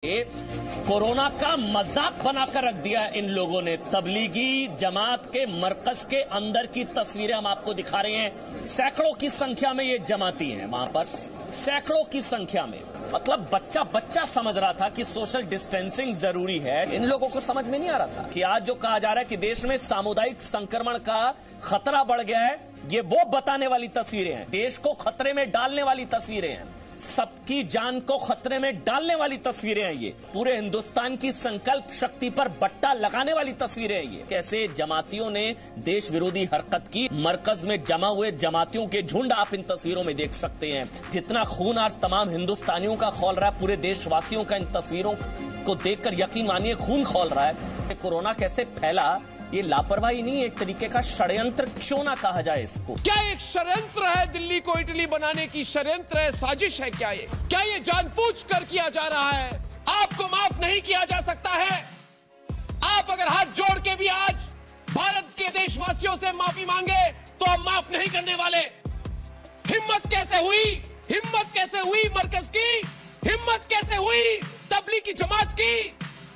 Corona का मजाक बनाकर रख दिया इन लोगों ने। तबलीगी जमात के मरकज के अंदर की तस्वीरें हम आपको दिखा रहे हैं। सैकड़ों की संख्या में ये जमाती हैं वहां पर, सैकड़ों की संख्या में। मतलब बच्चा बच्चा समझ रहा था कि सोशल डिस्टेंसिंग जरूरी है। इन लोगों को समझ में नहीं आ रहा था कि आज जो कहा जा रहा है कि देश में सामुदायिक संक्रमण का खतरा बढ़ गया है, ये वो बताने वाली तस्वीरें हैं, देश को खतरे में डालने वाली तस्वीरें हैं, सबकी जान को खतरे में डालने वाली तस्वीरें हैं। ये पूरे हिंदुस्तान की संकल्प शक्ति पर बट्टा लगाने वाली तस्वीरें हैं। ये कैसे जमातियों ने देश विरोधी हरकत की। मरकज में जमा हुए जमातियों के झुंड आप इन तस्वीरों में देख सकते हैं। जितना खून आज तमाम हिंदुस्तानियों का खौल रहा है, पूरे देशवासियों का इन तस्वीरों को देखकर यकीन मानिए खून खौल रहा है। कोरोना कैसे फैला, ये लापरवाही नहीं, एक तरीके का षड्यंत्र क्यों ना कहा जाए इसको। क्या एक षड्यंत्र है? दिल्ली को इटली बनाने की षड्यंत्र है, साजिश है क्या ये? क्या ये जानबूझकर किया जा रहा है? आपको माफ नहीं किया जा सकता है। आप अगर हाथ जोड़ के भी आज भारत के देशवासियों से माफी मांगे तो हम माफ नहीं करने वाले। हिम्मत कैसे हुई? हिम्मत कैसे हुई मरकज की? हिम्मत कैसे हुई तबलीगी जमात की?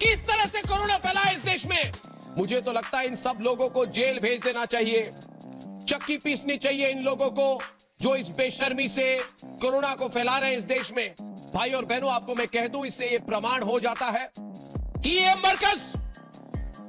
किस तरह से कोरोना फैला इस देश में? मुझे तो लगता है इन सब लोगों को जेल भेज देना चाहिए। चक्की पीसनी चाहिए इन लोगों को जो इस बेशर्मी से कोरोना को फैला रहे हैं इस देश में। भाई और बहनों, आपको मैं कह दूं, इससे ये प्रमाण हो जाता है कि ये मरकज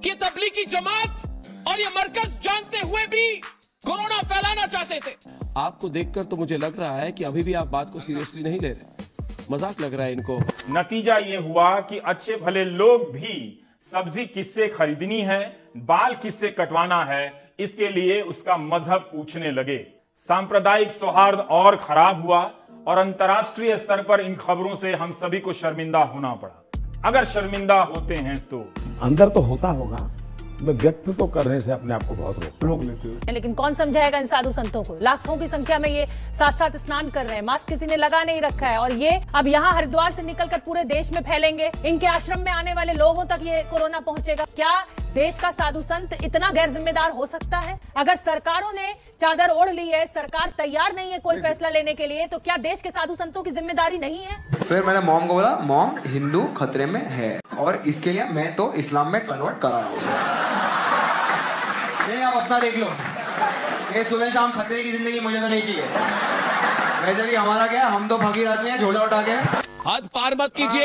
की तबलीगी जमात और ये मरकज जानते हुए भी कोरोना फैलाना चाहते थे। आपको देखकर तो मुझे लग रहा है कि अभी भी आप बात को सीरियसली नहीं ले रहे, मजाक लग रहा है इनको। नतीजा ये हुआ कि अच्छे भले लोग भी सब्जी किससे खरीदनी है, बाल किससे कटवाना है, इसके लिए उसका मजहब पूछने लगे। सांप्रदायिक सौहार्द और खराब हुआ और अंतर्राष्ट्रीय स्तर पर इन खबरों से हम सभी को शर्मिंदा होना पड़ा। अगर शर्मिंदा होते हैं तो अंदर तो होता होगा, मैं व्यक्त तो करने से अपने आप को बहुत रोक लेते हो। लेकिन कौन समझाएगा इन साधु संतों को? लाखों की संख्या में ये साथ साथ स्नान कर रहे हैं, मास्क किसी ने लगा नहीं रखा है, और ये अब यहाँ हरिद्वार से निकलकर पूरे देश में फैलेंगे। इनके आश्रम में आने वाले लोगों तक ये कोरोना पहुंचेगा। क्या देश का साधु संत इतना गैर जिम्मेदार हो सकता है? अगर सरकारों ने चादर ओढ़ ली है, सरकार तैयार नहीं है कोई फैसला लेने के लिए, तो क्या देश के साधु संतों की जिम्मेदारी नहीं है? फिर मैंने मॉम को बोला, मॉम हिंदू खतरे में है और इसके लिए मैं तो इस्लाम में कन्वर्ट करा रहा हूँ। नहीं, आप अपना देख लो। ये सुबह शाम खतरे की जिंदगी मुझे तो नहीं चाहिए। वैसे भी हमारा क्या है, हम तो फकीर आदमी हैं, झोला उठा के। हद पार मत कीजिए।